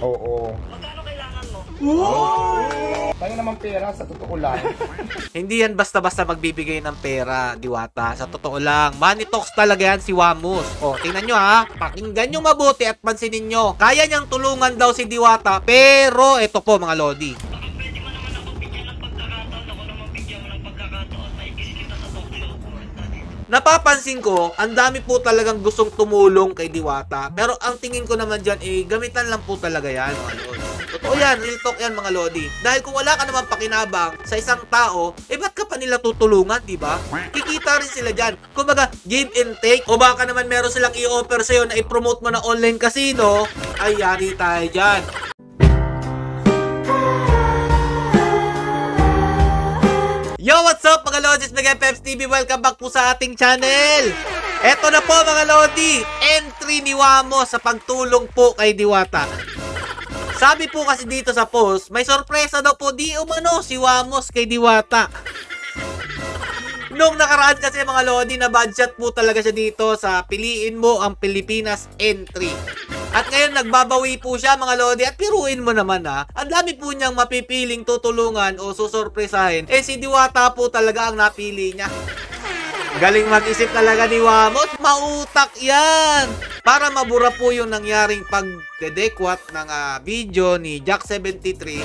Oo. Magkano kailangan mo? Tayo naman pera, sa totoo lang. Hindi yan basta-basta magbibigay ng pera, Diwata. Sa totoo lang, money talks talaga yan si Wamos. O, tingnan nyo ha, pakinggan nyo mabuti at pansinin nyo. Kaya niyang tulungan daw si Diwata, pero ito po mga Lodi. Baka pwede mo naman ako bigyan ng pagkakataon. Ako naman bigyan mo ng pagkakataon. Maikis kita sa Tokyo. Napapansin ko, ang dami po talagang gustong tumulong kay Diwata. Pero ang tingin ko naman dyan, gamitan lang po talaga yan, mga Lodi. Totoo yan, real talk yan mga Lodi. Dahil kung wala ka naman pakinabang sa isang tao, ba't ka pa nila tutulungan, di ba? Kikita rin sila dyan. Kumbaga, give and take. O baka naman meron silang i-offer sa'yo na i-promote mo na online casino, ay yari tayo dyan. Yo, what's up mga Lodis, Mega Peps TV? Welcome back po sa ating channel. Eto na po mga Lodi, entry ni Wamos sa pagtulong po kay Diwata. Sabi po kasi dito sa post, may sorpresa daw po di umano si Wamos kay Diwata. Nung nakaraan kasi mga Lodi, na budget po talaga siya dito sa Piliin Mo ang Pilipinas entry. At ngayon nagbabawi po siya mga Lodi, at piruin mo naman ha, ang dami po niyang mapipiling tutulungan o susurpresahin. Si Diwata po talaga ang napili niya. Galing mag-isip talaga ni Wamos, mautak yan! Para mabura po yung nangyaring pagdedekwat ng video ni Jack73.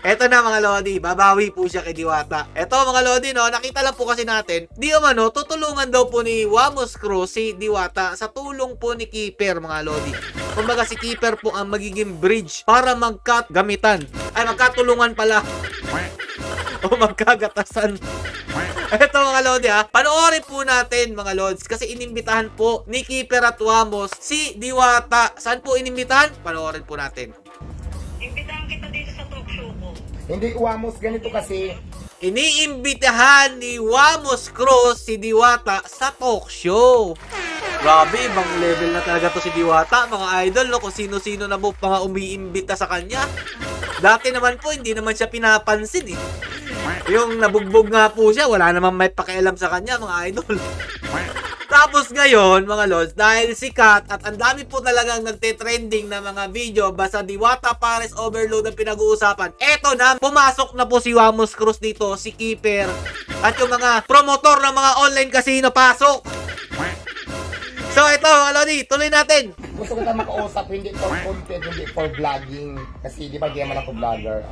Eto na mga Lodi, babawi po siya kay Diwata. Eto mga Lodi, no, nakita lang po kasi natin, di umano, tutulungan daw po ni Wamos Cruz si Diwata sa tulong po ni Keeper mga Lodi. Kumbaga si Keeper po ang magiging bridge para magkagamitan. Ay, magkatulungan pala. O magkagatasan. Eto mga Lodi ha, panoorin po natin mga Lods, kasi inimbitahan po ni Keeper at Wamos si Diwata. Saan po inimbitahan? Panoorin po natin. Imbitahan kita dito sa talk show ko. Hindi, Wamos, ganito kasi. Iniimbitahan ni Wamos Cruz si Diwata sa talk show. Grabe, ibang level na talaga to si Diwata, mga idol, no? Kung sino-sino na po mga umiimbita sa kanya. Dati naman po, hindi naman siya pinapansin eh. Yung nabugbog nga po siya, wala naman may pakialam sa kanya, mga idol. Tapos ngayon, mga Lods, dahil sikat at ang dami po talagang nagte-trending na mga video basta Diwata Pares Overload ang pinag-uusapan. Eto na, pumasok na po si Wamos Cruz dito, si Keeper, at yung mga promotor ng mga online casino pasok. So ito mga Lodi, tuloy natin. Gusto ko tayo makausap, hindi for content, hindi for vlogging. Kasi di ba, di naman ako vlogger.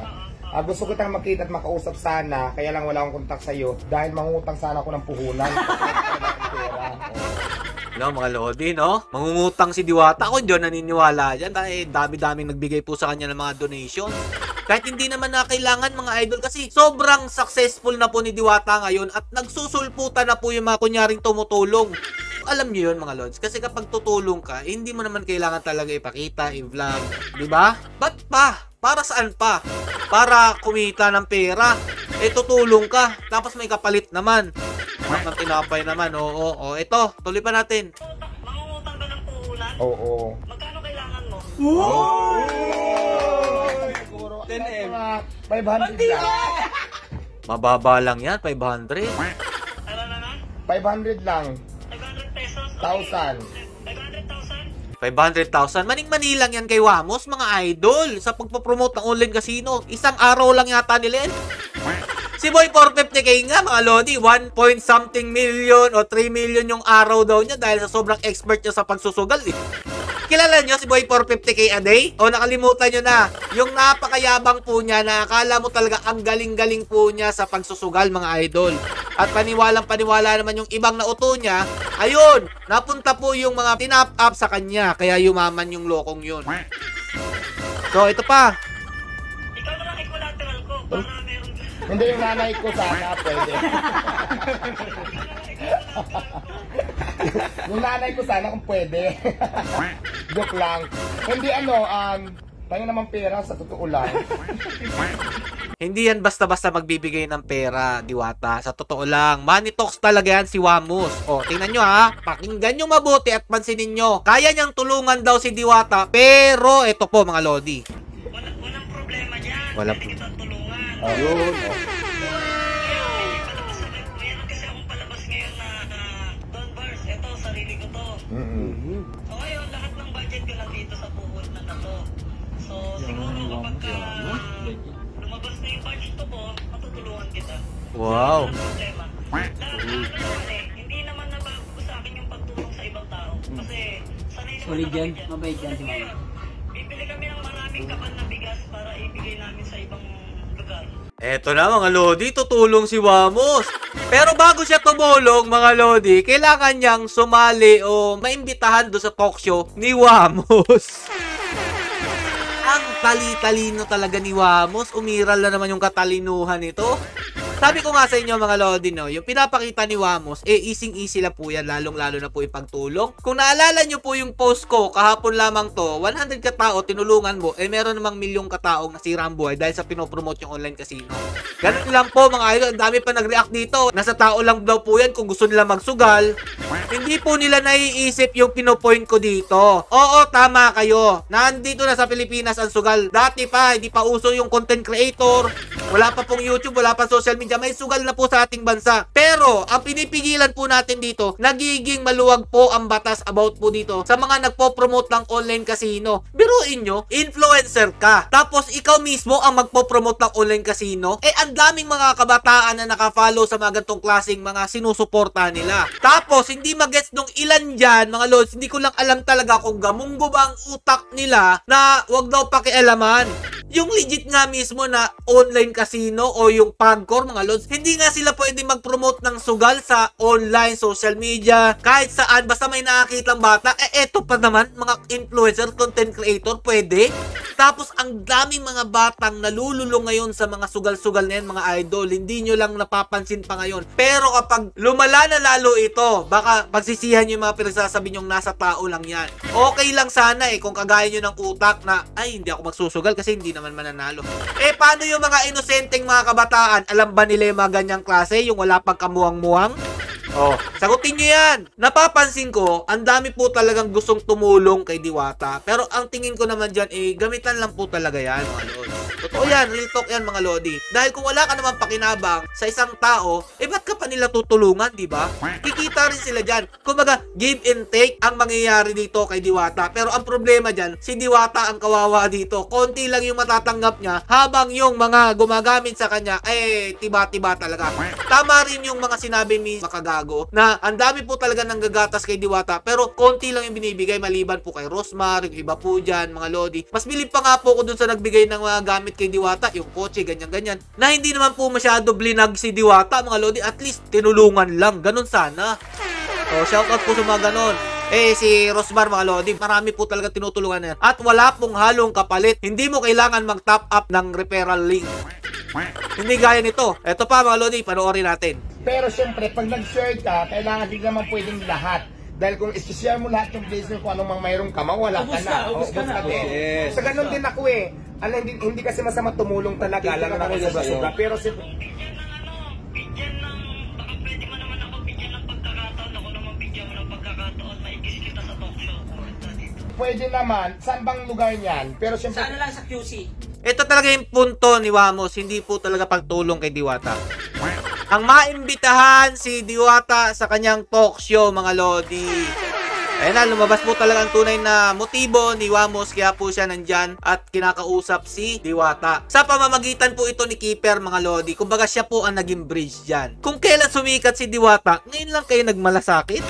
Gusto ko tayong makita at makausap sana, kaya lang wala akong kontak sa'yo dahil mangungutang sana ako ng puhunan. No, mga Lodi, no? Mangungutang si Diwata. Ako hindi naniniwala dyan dahil dami-daming nagbigay po sa kanya ng mga donation. Kahit hindi naman na kailangan mga idol, kasi sobrang successful na po ni Diwata ngayon at nagsusulputan na po yung mga kunyaring tumutulong. Alam niyo yun mga Lods, kasi kapag tutulong ka, hindi mo naman kailangan talaga ipakita, i-vlog, di ba? Ba't pa? Para saan pa? Para kumita ng pera. Tutulong ka, tapos may kapalit naman. Ng tinapay naman, oo. Ito, tuloy pa natin. Mangungutang ka ng puhunan? Oo. Magkano kailangan mo? Siguro, 10M. 500 lang. Mababa lang yan, 500. Ano naman? 500 lang. 500 pesos? 1,000. 500,000? 500,000. Maning-mani lang yan kay Wamos, mga idol. Sa pagpapromote ng online casino. Isang araw lang yata nila yan. Si Boy 450k nga mga Lodi, 1 point something million o 3 million yung araw daw niya dahil sa sobrang expert niya sa pagsusugal eh. Kilala nyo si Boy 450k a day? O nakalimutan nyo na, yung napakayabang po niya na akala mo talaga ang galing-galing po niya sa pagsusugal mga idol. At paniwalang-paniwala naman yung ibang nauto niya, ayun, napunta po yung mga tinap up sa kanya, kaya yumaman yung lokong yun. So ito pa. Ikaw na lang i-collateral ko para meron. Hindi, yung nanay ko sana, pwede. Yung nanay ko sana kung pwede. Joke lang. Hindi tayo naman pera, sa totoo lang. Hindi yan basta-basta magbibigay ng pera, Diwata. Sa totoo lang, money talks talaga yan si Wamos. O, tingnan nyo ha, pakinggan nyo mabuti at pansinin nyo. Kaya niyang tulungan daw si Diwata, pero ito po mga Lodi. Walang problema dyan. Walang Pwede kitang tulungan. Ayun. Meron kasi akong palabas ngayon na Don Bars. Ito, sarili ko to. Mm-hmm. So ngayon, lahat ng budget ko lang dito sa puhunan na to. lumabas na yung batch to ko, matutulungan kita. Wow. Walang problema. Hindi naman nabago sa akin yung pagtulong sa ibang tao. Kasi sanay naman Solid yan, dyan. mabait yan si Mama. Ngayon, bibili kami ng maraming kapan na bigas para ibigay namin sa ibang lugar. Eto na mga Lodi, tutulong si Wamos. Pero bago siya tumulong mga Lodi, kailangan niyang sumali o maimbitahan do sa talk show ni Wamos. Ang tali-talino talaga ni Wamos, umiral na naman yung katalinuhan nito. Sabi ko nga sa inyo mga Lodi, no, yung pinapakita ni Wamos, easy-easy lang po yan, lalong-lalo na po yung pagtulong. Kung naalala nyo po yung post ko, kahapon lamang to, 100 katao, tinulungan mo, meron namang milyong kataong nasira ang buhay dahil sa pinopromote yung online casino. Ganun lang po mga idol, ang dami pa nag-react dito. Nasa tao lang daw po yan kung gusto nila magsugal. Hindi po nila naiisip yung pinopoint ko dito. Oo, tama kayo. Nandito na sa Pilipinas ang sugal. Dati pa, hindi pa uso yung content creator. Wala pa pong YouTube, wala pa social media. May sugal na po sa ating bansa. Pero, ang pinipigilan po natin dito, nagiging maluwag po ang batas about po dito sa mga nagpo-promote ng online casino. Biruin nyo, influencer ka. Tapos, ikaw mismo ang magpo-promote ng online casino. Ang daming mga kabataan na nakafollow sa mga gantong klaseng mga sinusuporta nila. Tapos, hindi magets nung ilan dyan, mga lods, hindi ko lang alam talaga kung gamunggo ba ang utak nila na wag daw pakialaman. Yung legit nga mismo na online casino o yung pagcore mga lods, hindi nga sila pwede mag-promote ng sugal sa online, social media, kahit saan, basta may nakakitang bata. Eto pa naman, mga influencer, content creator, pwede. Tapos, ang daming mga batang nalululong ngayon sa mga sugal-sugal na yan, mga idol. Hindi nyo lang napapansin pa ngayon. Pero kapag lumala na lalo ito, baka pagsisihan yung mga pinagsasabi nyong nasa tao lang yan. Okay lang sana kung kagaya nyo ng utak na, ay, hindi ako magsusugal kasi hindi naman mananalo. Paano yung mga inosenteng mga kabataan? Alam ba nila yung mga ganyang klase? Yung wala pang kamuwang-muwang? Sagutin nyo yan. Napapansin ko, ang dami po talagang gustong tumulong kay Diwata. Pero ang tingin ko naman dyan, gamitan lang po talaga yan, mga lodi. Totoo yan, real talk yan, mga lodi. Dahil kung wala ka naman pakinabang sa isang tao, ba't ka pa nila tutulungan, di ba? Kikita rin sila dyan. Kumbaga, give and take ang mangyayari dito kay Diwata. Pero ang problema dyan, si Diwata ang kawawa dito. Konti lang yung matatanggap niya, habang yung mga gumagamit sa kanya, tiba-tiba talaga. Tama rin yung mga sinabi ni Makagago, na ang dami po talaga nang gagatas kay Diwata, pero konti lang yung binibigay maliban po kay Rosmar, yung iba po dyan, mga lodi. Mas bilib pa nga po ko dun sa nagbigay ng mga gamit kay Diwata, yung kotse, ganyan-ganyan, na hindi naman po masyado blinag si Diwata, mga lodi. At least, tinulungan lang. Ganun sana. Shoutout po sa mga ganon. Si Rosmar, mga lodi, marami po talaga tinutulungan na yan. At wala pong halong kapalit. Hindi mo kailangan mag-top up ng referral link. Hindi gaya nito. Ito pa, mga lodi, panoorin natin. Pero syempre, pag nag-share ka, kailangan din naman pwedeng lahat. Dahil kung i-share mo lahat yung place kung anong mang mayroong ka, mawala ka na. Ubus ka na. Yes. So, ganun din ako hindi kasi masama tumulong talaga. Alam na sa sobra. Pero Bigyan ng, baka pwede mo naman ako bigyan ng pagkakataon. Ako naman bigyan mo ng pagkakataon. Maikis kita sa talk show. pwede naman, saan bang lugar niyan? Pero syempre, Sana lang sa QC. Ito talaga yung punto ni Wamos, hindi po talaga pagtulong kay Diwata. Ang maimbitahan si Diwata sa kanyang talk show, mga lodi. Ayan na, lumabas po talaga ang tunay na motibo ni Wamos, kaya po siya nandyan at kinakausap si Diwata. Sa pamamagitan po ito ni Keeper, mga lodi, kumbaga siya po ang naging bridge dyan. Kung kailan sumikat si Diwata, ngayon lang kayo nagmalasakit?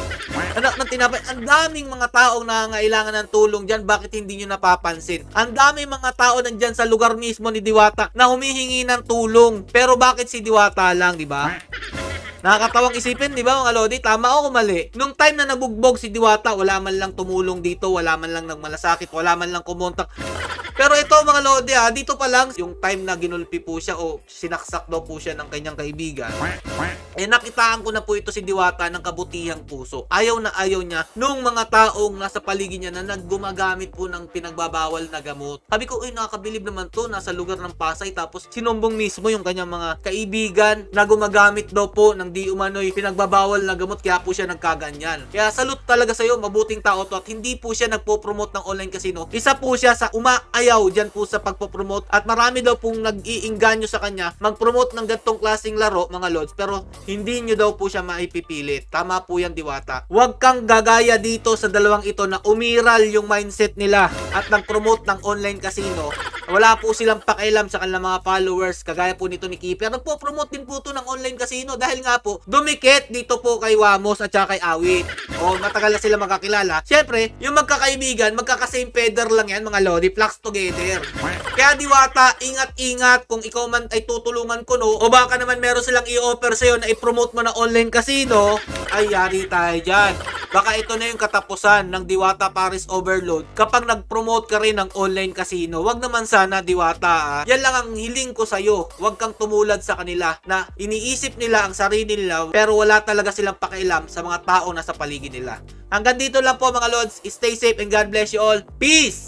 Anak ng tinapay, ang daming mga taong nangangailangan ng tulong dyan, bakit hindi nyo napapansin? Ang daming mga tao nandyan sa lugar mismo ni Diwata na humihingi ng tulong, pero bakit si Diwata lang, di ba? Nakakatawang isipin, di ba mga lodi? Tama o mali? Nung time na nabugbog si Diwata, wala man lang tumulong dito, wala man lang nagmalasakit, wala man lang kumontak. Pero ito mga lodi dito pa lang, yung time na ginulpi po siya o sinaksak daw po siya ng kanyang kaibigan, nakitaan ko na po ito si Diwata ng kabutihang puso. Ayaw na ayaw niya nung mga taong nasa paligid niya na naggumagamit po ng pinagbabawal na gamot. Sabi ko, uy, nakakabilib naman to, nasa lugar ng Pasay, tapos sinumbong mismo yung kanyang mga kaibigan na gumagamit daw po ng di umano'y pinagbabawal na gamot, kaya po siya nagkaganyan. Kaya salute talaga sa'yo, mabuting tao to, at hindi po siya nagpo-promote ng online casino. Isa po siya sa umaayaw dyan po sa pagpo-promote, at marami daw pong nag-iinganyo sa kanya mag-promote ng gantong klaseng laro, mga lods, pero hindi nyo daw po siya maipipilit. Tama po yan, Diwata. Huwag kang gagaya dito sa dalawang ito na umiral yung mindset nila at nag-promote ng online casino Wala po silang pakialam sa kanilang mga followers, kagaya po nito ni Keeper. Nagpo-promote din po ito ng online casino dahil nga po, dumikit dito po kay Wamos at saka kay Awit. O, matagal na sila magkakilala. Siyempre, yung magkakaibigan, magkaka-same feather lang yan, mga lodi, flux together. Kaya Diwata, ingat-ingat kung ikaw man ay tutulungan ko, no? O baka naman meron silang i-offer sa'yo na i-promote mo na online casino, ay yari tayo dyan. Baka ito na yung katapusan ng Diwata Paris Overload kapag nag-promote ka rin ng online casino. Wag naman sana, Diwata. Yan lang ang hiling ko sa'yo. Wag kang tumulad sa kanila na iniisip nila ang sarili nila pero wala talaga silang pakialam sa mga tao na sa paligid nila. Hanggang dito lang po mga Lods. Stay safe and God bless you all. Peace!